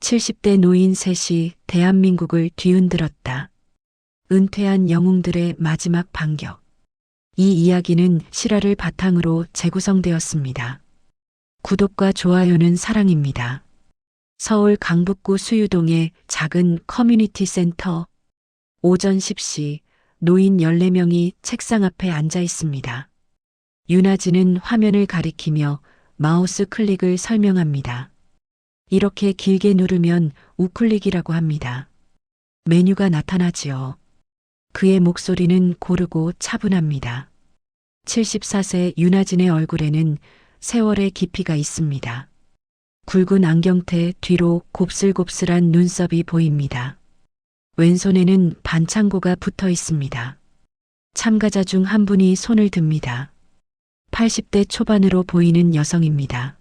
70대 노인 셋이 대한민국을 뒤흔들었다. 은퇴한 영웅들의 마지막 반격. 이 이야기는 실화를 바탕으로 재구성되었습니다. 구독과 좋아요는 사랑입니다. 서울 강북구 수유동의 작은 커뮤니티 센터. 오전 10시 노인 14명이 책상 앞에 앉아 있습니다. 윤아진은 화면을 가리키며 마우스 클릭을 설명합니다. 이렇게 길게 누르면 우클릭이라고 합니다. 메뉴가 나타나지요. 그의 목소리는 고르고 차분합니다. 74세 윤아진의 얼굴에는 세월의 깊이가 있습니다. 굵은 안경테 뒤로 곱슬곱슬한 눈썹이 보입니다. 왼손에는 반창고가 붙어 있습니다. 참가자 중 한 분이 손을 듭니다. 80대 초반으로 보이는 여성입니다.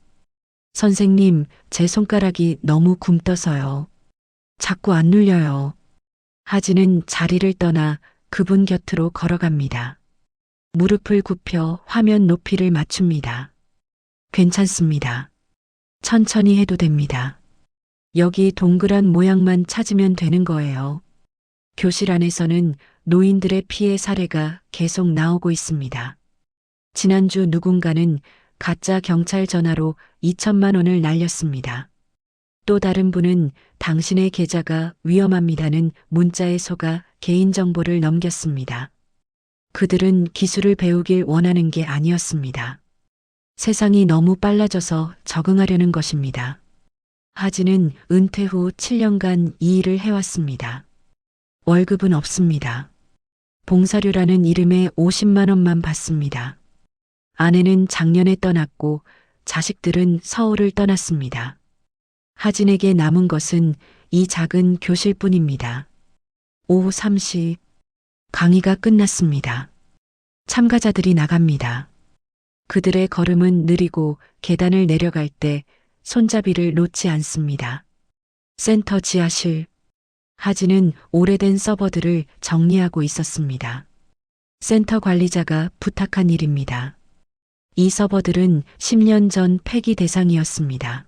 선생님, 제 손가락이 너무 굼떠서요. 자꾸 안 눌려요. 하진은 자리를 떠나 그분 곁으로 걸어갑니다. 무릎을 굽혀 화면 높이를 맞춥니다. 괜찮습니다. 천천히 해도 됩니다. 여기 동그란 모양만 찾으면 되는 거예요. 교실 안에서는 노인들의 피해 사례가 계속 나오고 있습니다. 지난주 누군가는 가짜 경찰 전화로 2천만 원을 날렸습니다. 또 다른 분은 당신의 계좌가 위험합니다는 문자에 속아 개인정보를 넘겼습니다. 그들은 기술을 배우길 원하는 게 아니었습니다. 세상이 너무 빨라져서 적응하려는 것입니다. 하진은 은퇴 후 7년간 이 일을 해왔습니다. 월급은 없습니다. 봉사료라는 이름에 50만 원만 받습니다. 아내는 작년에 떠났고 자식들은 서울을 떠났습니다. 하진에게 남은 것은 이 작은 교실뿐입니다. 오후 3시 강의가 끝났습니다. 참가자들이 나갑니다. 그들의 걸음은 느리고 계단을 내려갈 때 손잡이를 놓지 않습니다. 센터 지하실. 하진은 오래된 서버들을 정리하고 있었습니다. 센터 관리자가 부탁한 일입니다. 이 서버들은 10년 전 폐기 대상이었습니다.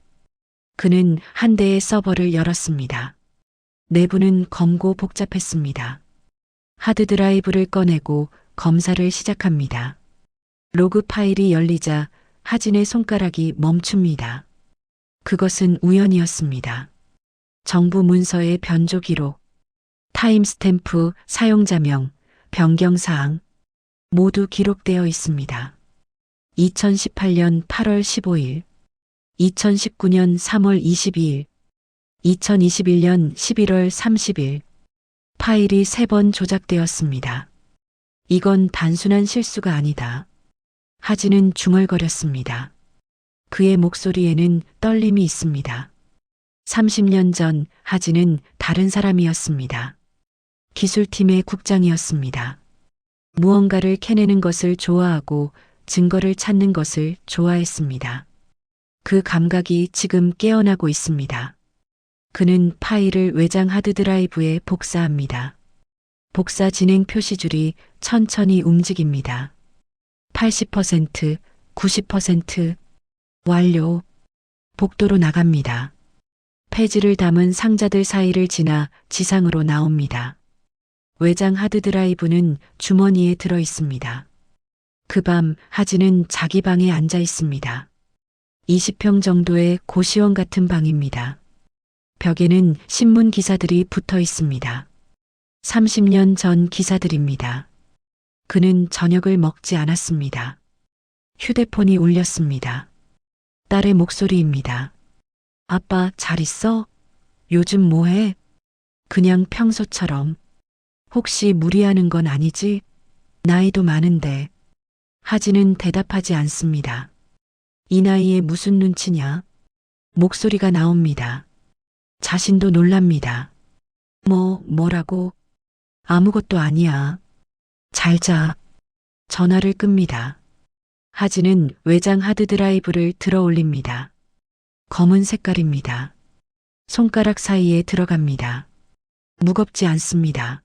그는 한 대의 서버를 열었습니다. 내부는 검고 복잡했습니다. 하드드라이브를 꺼내고 검사를 시작합니다. 로그 파일이 열리자 하진의 손가락이 멈춥니다. 그것은 우연이었습니다. 정부 문서의 변조 기록, 타임스탬프, 사용자명, 변경사항 모두 기록되어 있습니다. 2018년 8월 15일, 2019년 3월 22일, 2021년 11월 30일, 파일이 3번 조작되었습니다. 이건 단순한 실수가 아니다. 하진은 중얼거렸습니다. 그의 목소리에는 떨림이 있습니다. 30년 전 하진은 다른 사람이었습니다. 기술팀의 국장이었습니다. 무언가를 캐내는 것을 좋아하고 증거를 찾는 것을 좋아했습니다. 그 감각이 지금 깨어나고 있습니다. 그는 파일을 외장 하드드라이브에 복사합니다. 복사 진행 표시줄이 천천히 움직입니다. 80%, 90%, 완료. 복도로 나갑니다. 폐지를 담은 상자들 사이를 지나 지상으로 나옵니다. 외장 하드드라이브는 주머니에 들어 있습니다. 그 밤 하진은 자기 방에 앉아 있습니다. 20평 정도의 고시원 같은 방입니다. 벽에는 신문 기사들이 붙어 있습니다. 30년 전 기사들입니다. 그는 저녁을 먹지 않았습니다. 휴대폰이 울렸습니다. 딸의 목소리입니다. 아빠 잘 있어? 요즘 뭐해? 그냥 평소처럼. 혹시 무리하는 건 아니지? 나이도 많은데. 하진은 대답하지 않습니다. 이 나이에 무슨 눈치냐? 목소리가 나옵니다. 자신도 놀랍니다. 뭐라고? 아무것도 아니야. 잘 자. 전화를 끕니다. 하진은 외장 하드드라이브를 들어 올립니다. 검은 색깔입니다. 손가락 사이에 들어갑니다. 무겁지 않습니다.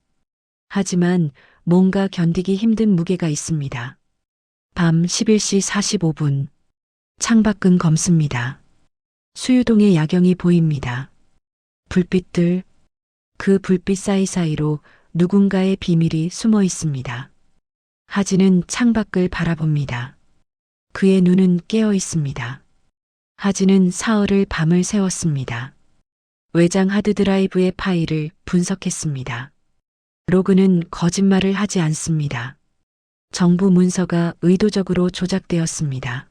하지만 뭔가 견디기 힘든 무게가 있습니다. 밤 11시 45분. 창밖은 검습니다. 수유동의 야경이 보입니다. 불빛들, 그 불빛 사이사이로 누군가의 비밀이 숨어 있습니다. 하진은 창밖을 바라봅니다. 그의 눈은 깨어 있습니다. 하진은 사흘을 밤을 새웠습니다. 외장 하드드라이브의 파일을 분석했습니다. 로그는 거짓말을 하지 않습니다. 정부 문서가 의도적으로 조작되었습니다.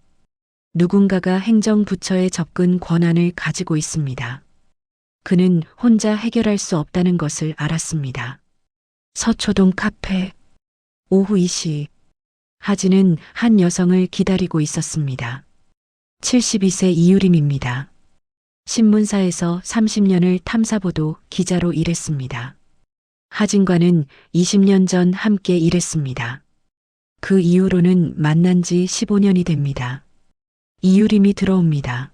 누군가가 행정부처의 접근 권한을 가지고 있습니다. 그는 혼자 해결할 수 없다는 것을 알았습니다. 서초동 카페. 오후 2시. 하진은 한 여성을 기다리고 있었습니다. 72세 이유림입니다. 신문사에서 30년을 탐사보도 기자로 일했습니다. 하진과는 20년 전 함께 일했습니다. 그 이후로는 만난 지 15년이 됩니다. 이유림이 들어옵니다.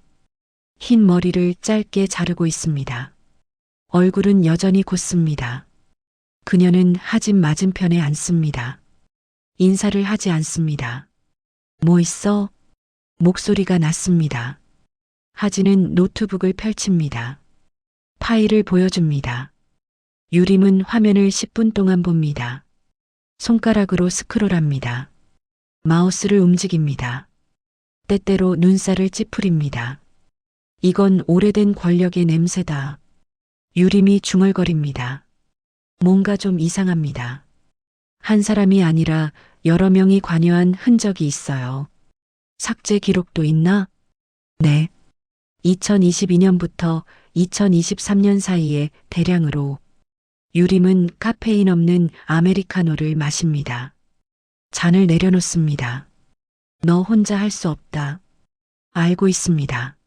흰 머리를 짧게 자르고 있습니다. 얼굴은 여전히 곧습니다. 그녀는 하진 맞은편에 앉습니다. 인사를 하지 않습니다. 뭐 있어? 목소리가 낮습니다. 하진은 노트북을 펼칩니다. 파일을 보여줍니다. 유림은 화면을 10분 동안 봅니다. 손가락으로 스크롤합니다. 마우스를 움직입니다. 때때로 눈살을 찌푸립니다. 이건 오래된 권력의 냄새다. 유림이 중얼거립니다. 뭔가 좀 이상합니다. 한 사람이 아니라 여러 명이 관여한 흔적이 있어요. 삭제 기록도 있나? 네. 2022년부터 2023년 사이에 대량으로. 유림은 카페인 없는 아메리카노를 마십니다. 잔을 내려놓습니다. 너 혼자 할 수 없다. 알고 있습니다.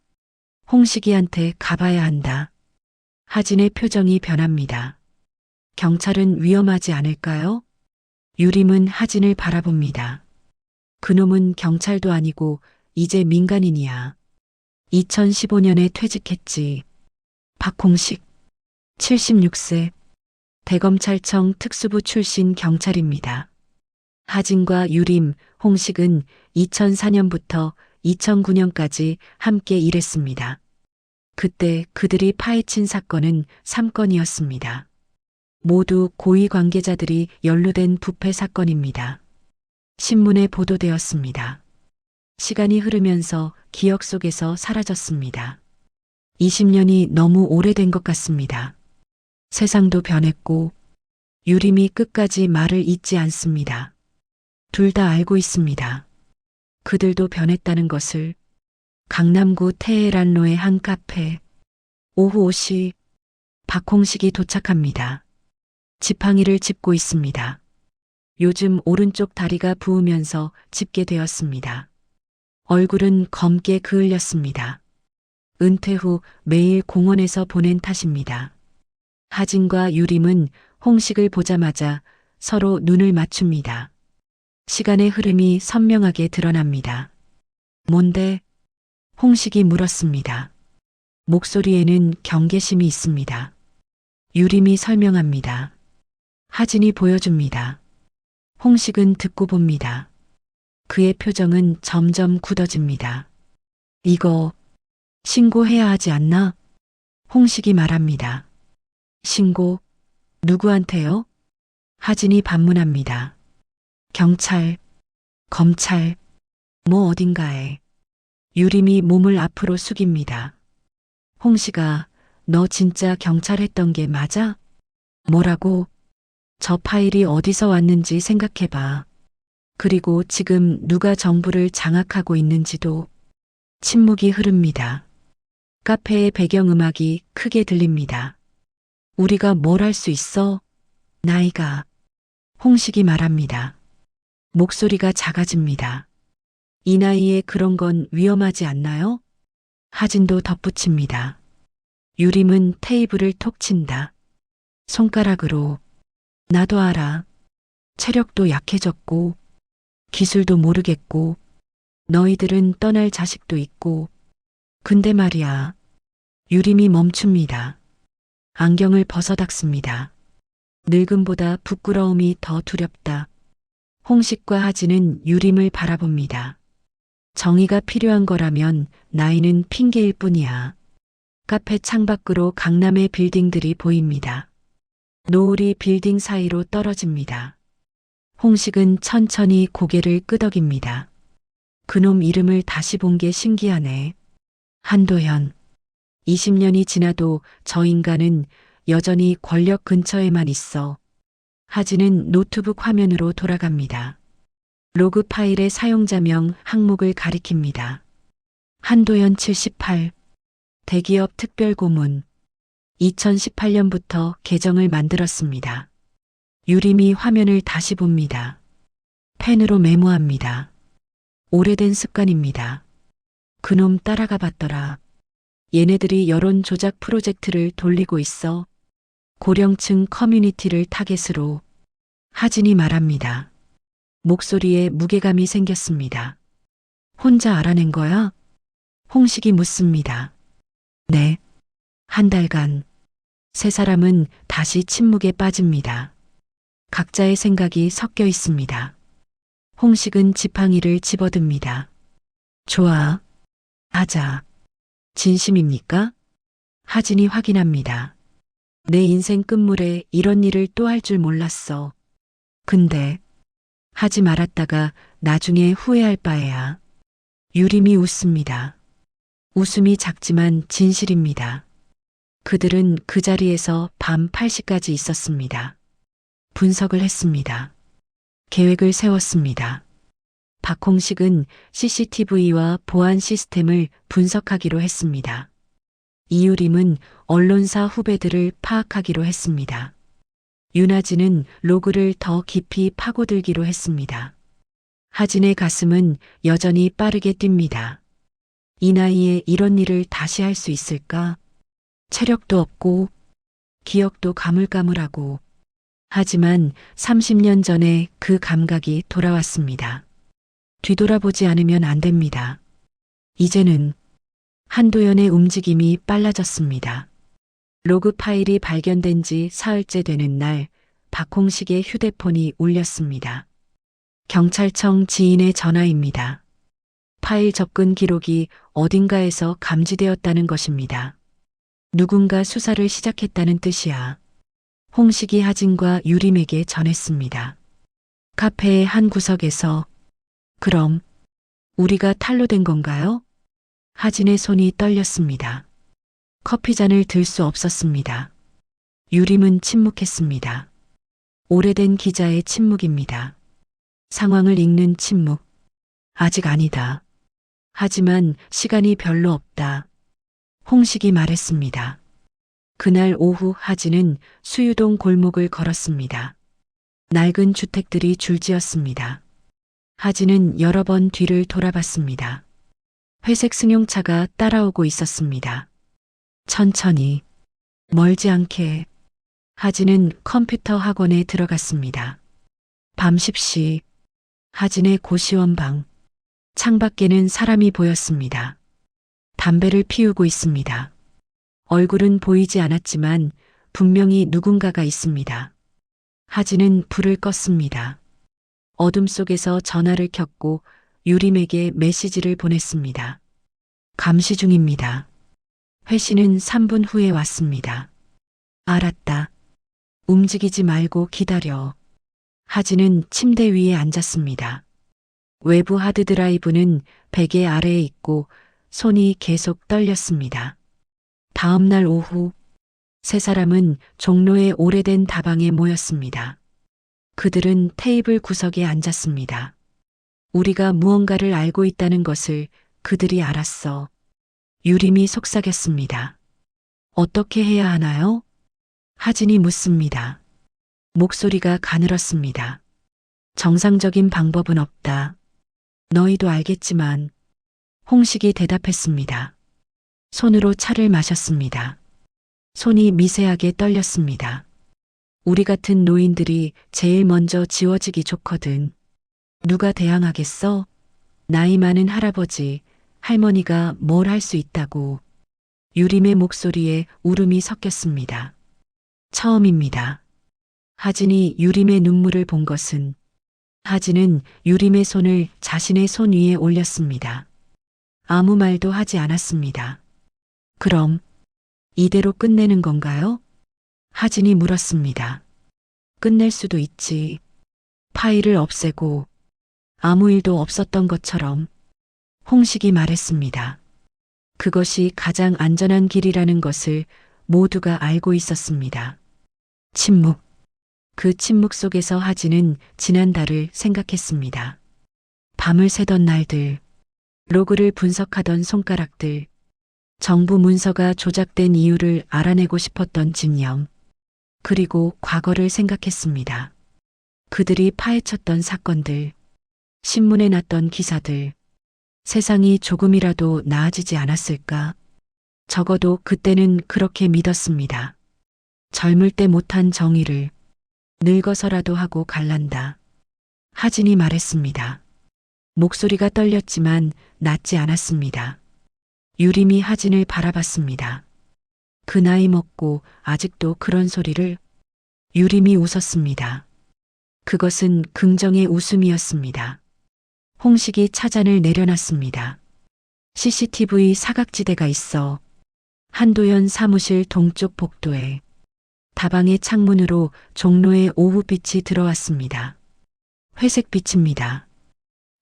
홍식이한테 가봐야 한다. 하진의 표정이 변합니다. 경찰은 위험하지 않을까요? 유림은 하진을 바라봅니다. 그놈은 경찰도 아니고 이제 민간인이야. 2015년에 퇴직했지. 박홍식, 76세, 대검찰청 특수부 출신 경찰입니다. 하진과 유림, 홍식은 2004년부터 2009년까지 함께 일했습니다. 그때 그들이 파헤친 사건은 3건이었습니다. 모두 고위 관계자들이 연루된 부패 사건입니다. 신문에 보도되었습니다. 시간이 흐르면서 기억 속에서 사라졌습니다. 20년이 너무 오래된 것 같습니다. 세상도 변했고 유림이 끝까지 말을 잇지 않습니다. 둘 다 알고 있습니다. 그들도 변했다는 것을. 강남구 테헤란로의 한 카페. 오후 5시 박홍식이 도착합니다. 지팡이를 짚고 있습니다. 요즘 오른쪽 다리가 부으면서 짚게 되었습니다. 얼굴은 검게 그을렸습니다. 은퇴 후 매일 공원에서 보낸 탓입니다. 하진과 유림은 홍식을 보자마자 서로 눈을 맞춥니다. 시간의 흐름이 선명하게 드러납니다. 뭔데? 홍식이 물었습니다. 목소리에는 경계심이 있습니다. 유림이 설명합니다. 하진이 보여줍니다. 홍식은 듣고 봅니다. 그의 표정은 점점 굳어집니다. 이거 신고해야 하지 않나? 홍식이 말합니다. 신고? 누구한테요? 하진이 반문합니다. 경찰, 검찰, 뭐 어딘가에. 유림이 몸을 앞으로 숙입니다. 홍식아, 너 진짜 경찰 했던 게 맞아? 뭐라고? 저 파일이 어디서 왔는지 생각해봐. 그리고 지금 누가 정부를 장악하고 있는지도. 침묵이 흐릅니다. 카페의 배경음악이 크게 들립니다. 우리가 뭘 할 수 있어? 나이가. 홍식이 말합니다. 목소리가 작아집니다. 이 나이에 그런 건 위험하지 않나요? 하진도 덧붙입니다. 유림은 테이블을 톡 친다. 손가락으로. 나도 알아. 체력도 약해졌고, 기술도 모르겠고, 너희들은 떠날 자식도 있고. 근데 말이야. 유림이 멈춥니다. 안경을 벗어닦습니다. 늙음보다 부끄러움이 더 두렵다. 홍식과 하진은 유림을 바라봅니다. 정의가 필요한 거라면 나이는 핑계일 뿐이야. 카페 창밖으로 강남의 빌딩들이 보입니다. 노을이 빌딩 사이로 떨어집니다. 홍식은 천천히 고개를 끄덕입니다. 그놈 이름을 다시 본 게 신기하네. 한도현. 20년이 지나도 저 인간은 여전히 권력 근처에만 있어. 하진은 노트북 화면으로 돌아갑니다. 로그 파일의 사용자명 항목을 가리킵니다. 한도현 78. 대기업 특별고문. 2018년부터 계정을 만들었습니다. 유림이 화면을 다시 봅니다. 펜으로 메모합니다. 오래된 습관입니다. 그놈 따라가 봤더라. 얘네들이 여론 조작 프로젝트를 돌리고 있어. 고령층 커뮤니티를 타겟으로. 하진이 말합니다. 목소리에 무게감이 생겼습니다. 혼자 알아낸 거야? 홍식이 묻습니다. 네. 한 달간. 세 사람은 다시 침묵에 빠집니다. 각자의 생각이 섞여 있습니다. 홍식은 지팡이를 집어듭니다. 좋아. 하자. 진심입니까? 하진이 확인합니다. 내 인생 끝물에 이런 일을 또 할 줄 몰랐어. 근데 하지 말았다가 나중에 후회할 바에야. 유림이 웃습니다. 웃음이 작지만 진실입니다. 그들은 그 자리에서 밤 8시까지 있었습니다. 분석을 했습니다. 계획을 세웠습니다. 박홍식은 CCTV와 보안 시스템을 분석하기로 했습니다. 이유림은 언론사 후배들을 파악하기로 했습니다. 윤하진은 로그를 더 깊이 파고들기로 했습니다. 하진의 가슴은 여전히 빠르게 뜁니다. 이 나이에 이런 일을 다시 할 수 있을까? 체력도 없고 기억도 가물가물하고. 하지만 30년 전에 그 감각이 돌아왔습니다. 뒤돌아보지 않으면 안 됩니다. 이제는 한도연의 움직임이 빨라졌습니다. 로그 파일이 발견된 지 사흘째 되는 날 박홍식의 휴대폰이 울렸습니다. 경찰청 지인의 전화입니다. 파일 접근 기록이 어딘가에서 감지되었다는 것입니다. 누군가 수사를 시작했다는 뜻이야. 홍식이 하진과 유림에게 전했습니다. 카페의 한 구석에서 그럼 우리가 탈로 된 건가요? 하진의 손이 떨렸습니다. 커피잔을 들 수 없었습니다. 유림은 침묵했습니다. 오래된 기자의 침묵입니다. 상황을 읽는 침묵. 아직 아니다. 하지만 시간이 별로 없다. 홍식이 말했습니다. 그날 오후 하진은 수유동 골목을 걸었습니다. 낡은 주택들이 줄지었습니다. 하진은 여러 번 뒤를 돌아봤습니다. 회색 승용차가 따라오고 있었습니다. 천천히, 멀지 않게. 하진은 컴퓨터 학원에 들어갔습니다. 밤 10시, 하진의 고시원 방. 창밖에는 사람이 보였습니다. 담배를 피우고 있습니다. 얼굴은 보이지 않았지만 분명히 누군가가 있습니다. 하진은 불을 껐습니다. 어둠 속에서 전화를 켰고 유림에게 메시지를 보냈습니다. 감시 중입니다. 회신은 3분 후에 왔습니다. 알았다. 움직이지 말고 기다려. 하진은 침대 위에 앉았습니다. 외부 하드드라이브는 베개 아래에 있고 손이 계속 떨렸습니다. 다음 날 오후 세 사람은 종로의 오래된 다방에 모였습니다. 그들은 테이블 구석에 앉았습니다. 우리가 무언가를 알고 있다는 것을 그들이 알았어. 유림이 속삭였습니다. 어떻게 해야 하나요? 하진이 묻습니다. 목소리가 가늘었습니다. 정상적인 방법은 없다. 너희도 알겠지만. 홍식이 대답했습니다. 손으로 차를 마셨습니다. 손이 미세하게 떨렸습니다. 우리 같은 노인들이 제일 먼저 지워지기 좋거든. 누가 대항하겠어? 나이 많은 할아버지, 할머니가 뭘 할 수 있다고. 유림의 목소리에 울음이 섞였습니다. 처음입니다. 하진이 유림의 눈물을 본 것은 하진은 유림의 손을 자신의 손 위에 올렸습니다. 아무 말도 하지 않았습니다. 그럼 이대로 끝내는 건가요? 하진이 물었습니다. 끝낼 수도 있지. 파일을 없애고 아무 일도 없었던 것처럼. 홍식이 말했습니다. 그것이 가장 안전한 길이라는 것을 모두가 알고 있었습니다. 침묵. 그 침묵 속에서 하진은 지난달을 생각했습니다. 밤을 새던 날들, 로그를 분석하던 손가락들, 정부 문서가 조작된 이유를 알아내고 싶었던 집념, 그리고 과거를 생각했습니다. 그들이 파헤쳤던 사건들, 신문에 났던 기사들, 세상이 조금이라도 나아지지 않았을까? 적어도 그때는 그렇게 믿었습니다. 젊을 때 못한 정의를 늙어서라도 하고 갈란다. 하진이 말했습니다. 목소리가 떨렸지만 낮지 않았습니다. 유림이 하진을 바라봤습니다. 그 나이 먹고 아직도 그런 소리를. 유림이 웃었습니다. 그것은 긍정의 웃음이었습니다. 홍식이 차잔을 내려놨습니다. CCTV 사각지대가 있어. 한도연 사무실 동쪽 복도에. 다방의 창문으로 종로의 오후빛이 들어왔습니다. 회색 빛입니다.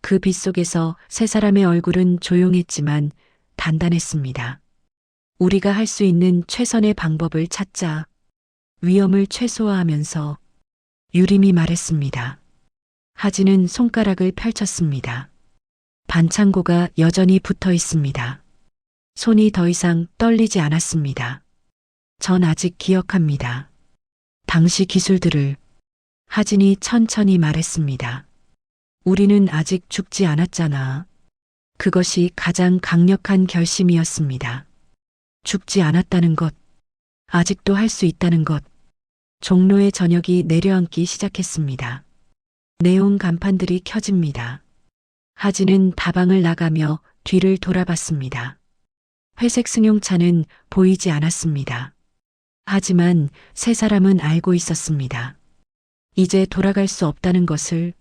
그 빛 속에서 세 사람의 얼굴은 조용했지만 단단했습니다. 우리가 할 수 있는 최선의 방법을 찾자. 위험을 최소화하면서. 유림이 말했습니다. 하진은 손가락을 펼쳤습니다. 반창고가 여전히 붙어 있습니다. 손이 더 이상 떨리지 않았습니다. 전 아직 기억합니다. 당시 기술들을. 하진이 천천히 말했습니다. 우리는 아직 죽지 않았잖아. 그것이 가장 강력한 결심이었습니다. 죽지 않았다는 것, 아직도 할 수 있다는 것. 종로의 저녁이 내려앉기 시작했습니다. 네온 간판들이 켜집니다. 하진은 다방을 나가며 뒤를 돌아봤습니다. 회색 승용차는 보이지 않았습니다. 하지만 세 사람은 알고 있었습니다. 이제 돌아갈 수 없다는 것을.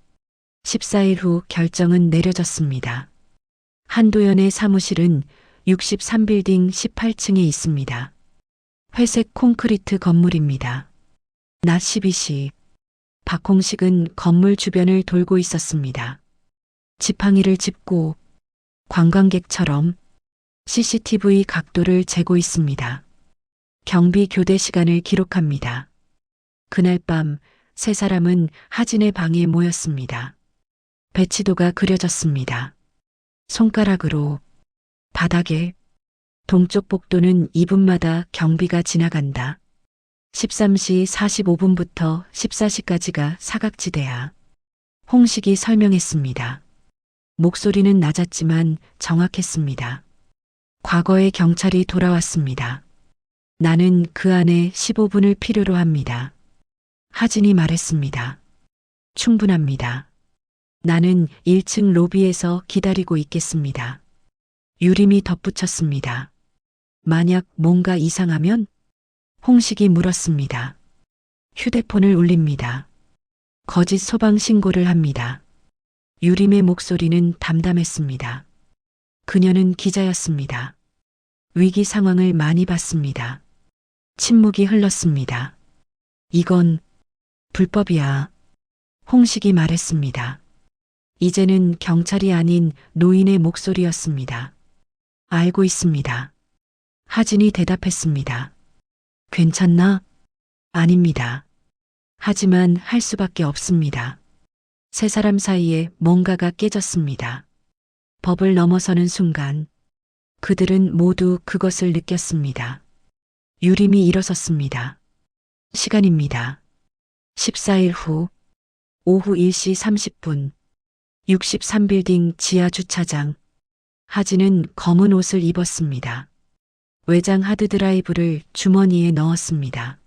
14일 후 결정은 내려졌습니다. 한도연의 사무실은 63빌딩 18층에 있습니다. 회색 콘크리트 건물입니다. 낮 12시. 박홍식은 건물 주변을 돌고 있었습니다. 지팡이를 짚고 관광객처럼 CCTV 각도를 재고 있습니다. 경비 교대 시간을 기록합니다. 그날 밤 세 사람은 하진의 방에 모였습니다. 배치도가 그려졌습니다. 손가락으로. 바닥에. 동쪽 복도는 2분마다 경비가 지나간다. 13시 45분부터 14시까지가 사각지대야. 홍식이 설명했습니다. 목소리는 낮았지만 정확했습니다. 과거의 경찰이 돌아왔습니다. 나는 그 안에 15분을 필요로 합니다. 하진이 말했습니다. 충분합니다. 나는 1층 로비에서 기다리고 있겠습니다. 유림이 덧붙였습니다. 만약 뭔가 이상하면? 홍식이 물었습니다. 휴대폰을 울립니다. 거짓 소방 신고를 합니다. 유림의 목소리는 담담했습니다. 그녀는 기자였습니다. 위기 상황을 많이 봤습니다. 침묵이 흘렀습니다. 이건 불법이야. 홍식이 말했습니다. 이제는 경찰이 아닌 노인의 목소리였습니다. 알고 있습니다. 하진이 대답했습니다. 괜찮나? 아닙니다. 하지만 할 수밖에 없습니다. 세 사람 사이에 뭔가가 깨졌습니다. 법을 넘어서는 순간 그들은 모두 그것을 느꼈습니다. 유림이 일어섰습니다. 시간입니다. 14일 후 오후 1시 30분 63빌딩 지하 주차장. 하진은 검은 옷을 입었습니다. 외장 하드드라이브를 주머니에 넣었습니다.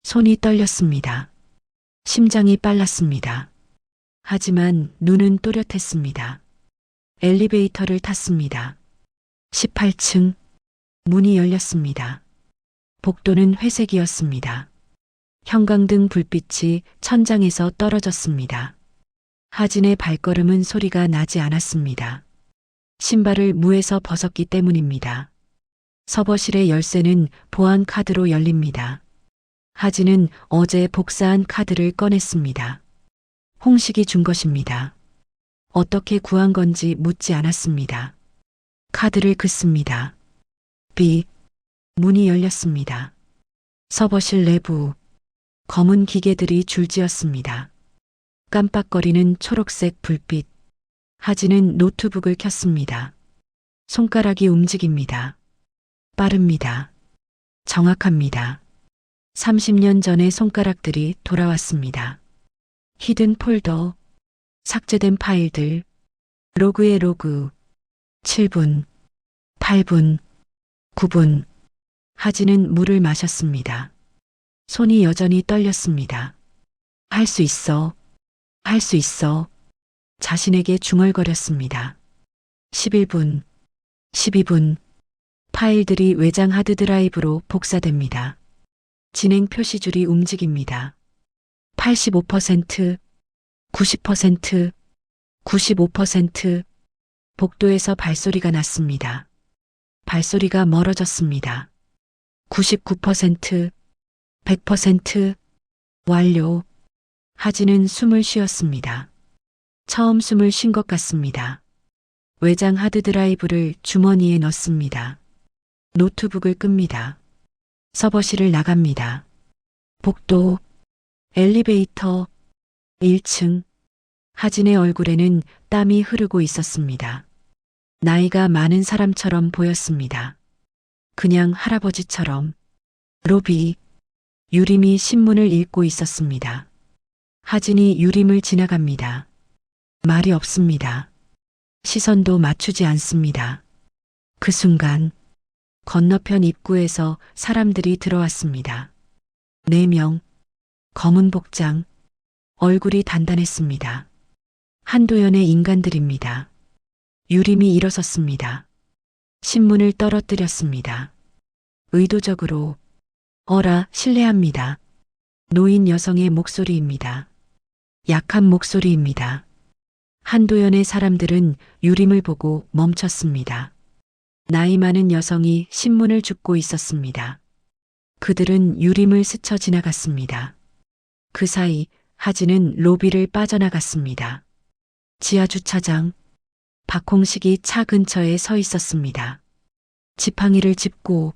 손이 떨렸습니다. 심장이 빨랐습니다. 하지만 눈은 또렷했습니다. 엘리베이터를 탔습니다. 18층. 문이 열렸습니다. 복도는 회색이었습니다. 형광등 불빛이 천장에서 떨어졌습니다. 하진의 발걸음은 소리가 나지 않았습니다. 신발을 무에서 벗었기 때문입니다. 서버실의 열쇠는 보안 카드로 열립니다. 하진은 어제 복사한 카드를 꺼냈습니다. 홍식이 준 것입니다. 어떻게 구한 건지 묻지 않았습니다. 카드를 긋습니다. 비, 문이 열렸습니다. 서버실 내부, 검은 기계들이 줄지었습니다. 깜빡거리는 초록색 불빛. 하진은 노트북을 켰습니다. 손가락이 움직입니다. 빠릅니다. 정확합니다. 30년 전의 손가락들이 돌아왔습니다. 히든 폴더, 삭제된 파일들, 로그의 로그, 7분, 8분, 9분. 하진은 물을 마셨습니다. 손이 여전히 떨렸습니다. 할 수 있어. 할 수 있어. 자신에게 중얼거렸습니다. 11분, 12분. 파일들이 외장 하드드라이브로 복사됩니다. 진행 표시줄이 움직입니다. 85%, 90%, 95%. 복도에서 발소리가 났습니다. 발소리가 멀어졌습니다. 99%, 100%. 완료. 하진은 숨을 쉬었습니다. 처음 숨을 쉰 것 같습니다. 외장 하드드라이브를 주머니에 넣습니다. 노트북을 끕니다. 서버실을 나갑니다. 복도, 엘리베이터, 1층. 하진의 얼굴에는 땀이 흐르고 있었습니다. 나이가 많은 사람처럼 보였습니다. 그냥 할아버지처럼. 로비, 유림이 신문을 읽고 있었습니다. 하진이 유림을 지나갑니다. 말이 없습니다. 시선도 맞추지 않습니다. 그 순간 건너편 입구에서 사람들이 들어왔습니다. 4명, 검은 복장, 얼굴이 단단했습니다. 한도연의 인간들입니다. 유림이 일어섰습니다. 신문을 떨어뜨렸습니다. 의도적으로. 어라, 실례합니다. 노인 여성의 목소리입니다. 약한 목소리입니다. 한도연의 사람들은 유림을 보고 멈췄습니다. 나이 많은 여성이 신문을 줍고 있었습니다. 그들은 유림을 스쳐 지나갔습니다. 그 사이 하진은 로비를 빠져나갔습니다. 지하주차장, 박홍식이 차 근처에 서 있었습니다. 지팡이를 짚고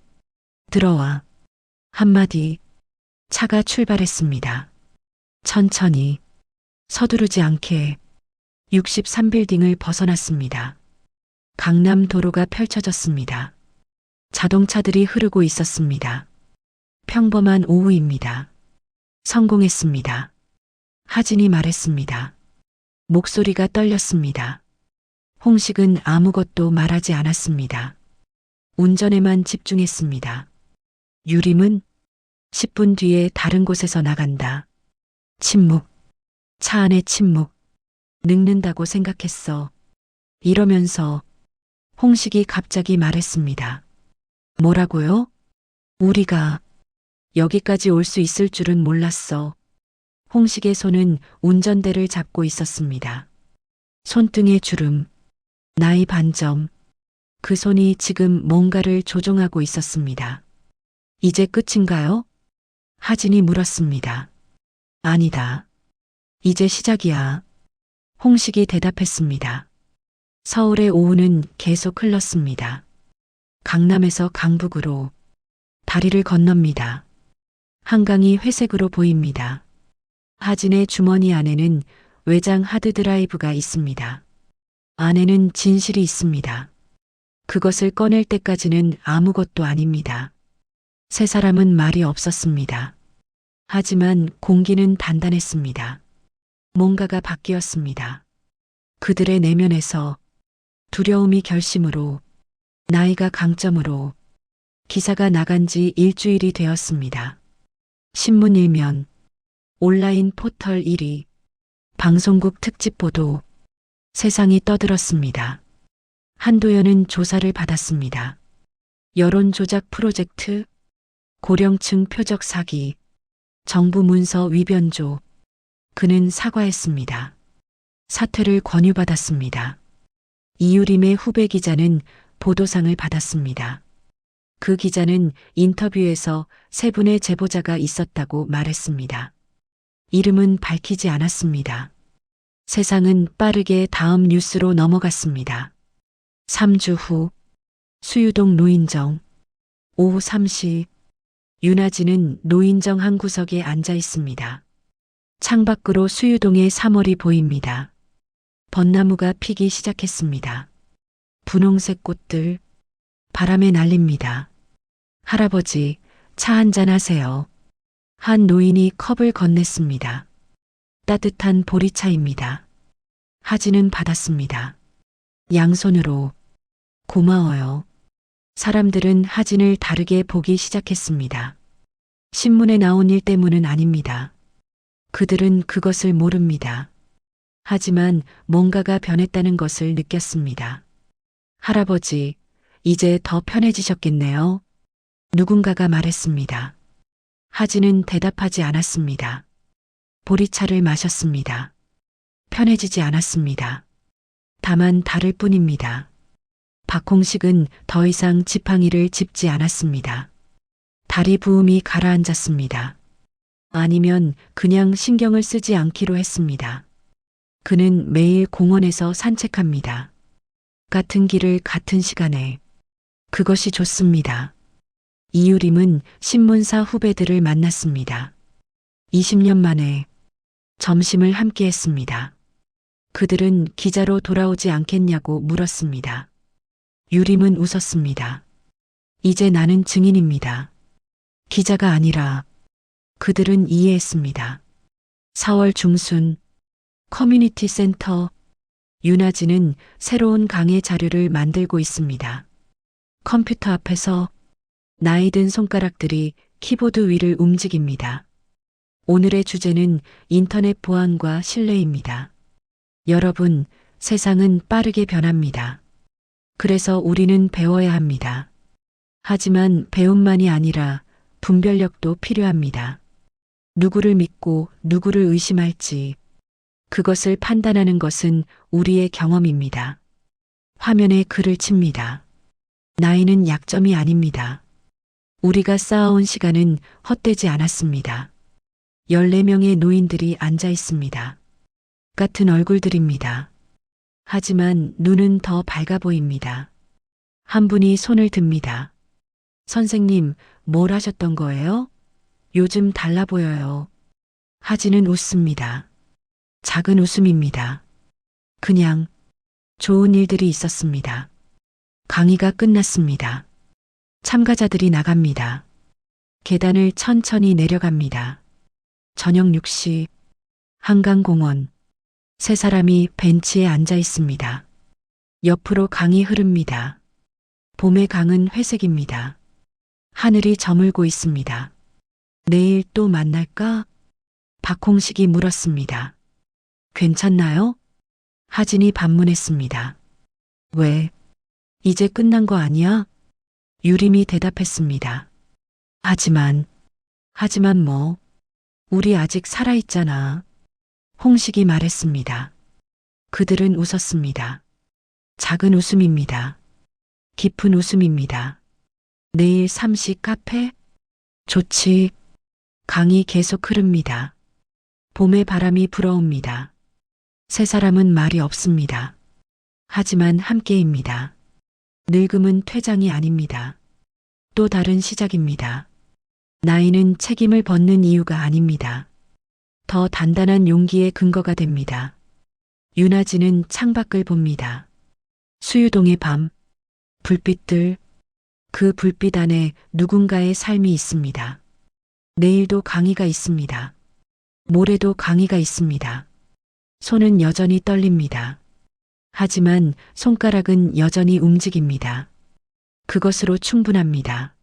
들어와. 한마디. 차가 출발했습니다. 천천히, 서두르지 않게 63빌딩을 벗어났습니다. 강남 도로가 펼쳐졌습니다. 자동차들이 흐르고 있었습니다. 평범한 오후입니다. 성공했습니다. 하진이 말했습니다. 목소리가 떨렸습니다. 홍식은 아무것도 말하지 않았습니다. 운전에만 집중했습니다. 유림은 10분 뒤에 다른 곳에서 나간다. 침묵. 차 안의 침묵. 늙는다고 생각했어. 이러면서 홍식이 갑자기 말했습니다. 뭐라고요? 우리가 여기까지 올 수 있을 줄은 몰랐어. 홍식의 손은 운전대를 잡고 있었습니다. 손등에 주름, 나이 반점. 그 손이 지금 뭔가를 조종하고 있었습니다. 이제 끝인가요? 하진이 물었습니다. 아니다. 이제 시작이야. 홍식이 대답했습니다. 서울의 오후는 계속 흘렀습니다. 강남에서 강북으로 다리를 건넙니다. 한강이 회색으로 보입니다. 하진의 주머니 안에는 외장 하드드라이브가 있습니다. 안에는 진실이 있습니다. 그것을 꺼낼 때까지는 아무것도 아닙니다. 세 사람은 말이 없었습니다. 하지만 공기는 단단했습니다. 뭔가가 바뀌었습니다. 그들의 내면에서 두려움이 결심으로, 나이가 강점으로. 기사가 나간 지 일주일이 되었습니다. 신문 1면, 온라인 포털 1위, 방송국 특집 보도. 세상이 떠들었습니다. 한도연은 조사를 받았습니다. 여론 조작 프로젝트, 고령층 표적 사기, 정부 문서 위변조. 그는 사과했습니다. 사퇴를 권유받았습니다. 이유림의 후배 기자는 보도상을 받았습니다. 그 기자는 인터뷰에서 세 분의 제보자가 있었다고 말했습니다. 이름은 밝히지 않았습니다. 세상은 빠르게 다음 뉴스로 넘어갔습니다. 3주 후 수유동 노인정 오후 3시 윤아진은 노인정 한 구석에 앉아 있습니다. 창밖으로 수유동의 3월이 보입니다. 벚나무가 피기 시작했습니다. 분홍색 꽃들 바람에 날립니다. 할아버지, 차 한잔 하세요. 한 노인이 컵을 건넸습니다. 따뜻한 보리차입니다. 하진은 받았습니다. 양손으로 고마워요. 사람들은 하진을 다르게 보기 시작했습니다. 신문에 나온 일 때문은 아닙니다. 그들은 그것을 모릅니다. 하지만 뭔가가 변했다는 것을 느꼈습니다. 할아버지, 이제 더 편해지셨겠네요. 누군가가 말했습니다. 하진은 대답하지 않았습니다. 보리차를 마셨습니다. 편해지지 않았습니다. 다만 다를 뿐입니다. 박홍식은 더 이상 지팡이를 짚지 않았습니다. 다리 부음이 가라앉았습니다. 아니면 그냥 신경을 쓰지 않기로 했습니다. 그는 매일 공원에서 산책합니다. 같은 길을 같은 시간에. 그것이 좋습니다. 이유림은 신문사 후배들을 만났습니다. 20년 만에 점심을 함께 했습니다. 그들은 기자로 돌아오지 않겠냐고 물었습니다. 유림은 웃었습니다. 이제 나는 증인입니다. 기자가 아니라. 그들은 이해했습니다. 4월 중순 커뮤니티 센터 윤아진은 새로운 강의 자료를 만들고 있습니다. 컴퓨터 앞에서 나이 든 손가락들이 키보드 위를 움직입니다. 오늘의 주제는 인터넷 보안과 신뢰입니다. 여러분, 세상은 빠르게 변합니다. 그래서 우리는 배워야 합니다. 하지만 배움만이 아니라 분별력도 필요합니다. 누구를 믿고 누구를 의심할지 그것을 판단하는 것은 우리의 경험입니다. 화면에 글을 칩니다. 나이는 약점이 아닙니다. 우리가 쌓아온 시간은 헛되지 않았습니다. 14명의 노인들이 앉아 있습니다. 같은 얼굴들입니다. 하지만 눈은 더 밝아 보입니다. 한 분이 손을 듭니다. 선생님, 뭘 하셨던 거예요? 요즘 달라 보여요. 하진은 웃습니다. 작은 웃음입니다. 그냥 좋은 일들이 있었습니다. 강의가 끝났습니다. 참가자들이 나갑니다. 계단을 천천히 내려갑니다. 저녁 6시 한강공원. 세 사람이 벤치에 앉아 있습니다. 옆으로 강이 흐릅니다. 봄의 강은 회색입니다. 하늘이 저물고 있습니다. 내일 또 만날까? 박홍식이 물었습니다. 괜찮나요? 하진이 반문했습니다. 왜? 이제 끝난 거 아니야? 유림이 대답했습니다. 하지만 뭐? 우리 아직 살아있잖아. 홍식이 말했습니다. 그들은 웃었습니다. 작은 웃음입니다. 깊은 웃음입니다. 내일 3시 카페? 좋지. 강이 계속 흐릅니다. 봄의 바람이 불어옵니다. 세 사람은 말이 없습니다. 하지만 함께입니다. 늙음은 퇴장이 아닙니다. 또 다른 시작입니다. 나이는 책임을 벗는 이유가 아닙니다. 더 단단한 용기의 근거가 됩니다. 윤아진은 창밖을 봅니다. 수유동의 밤, 불빛들, 그 불빛 안에 누군가의 삶이 있습니다. 내일도 강의가 있습니다. 모레도 강의가 있습니다. 손은 여전히 떨립니다. 하지만 손가락은 여전히 움직입니다. 그것으로 충분합니다.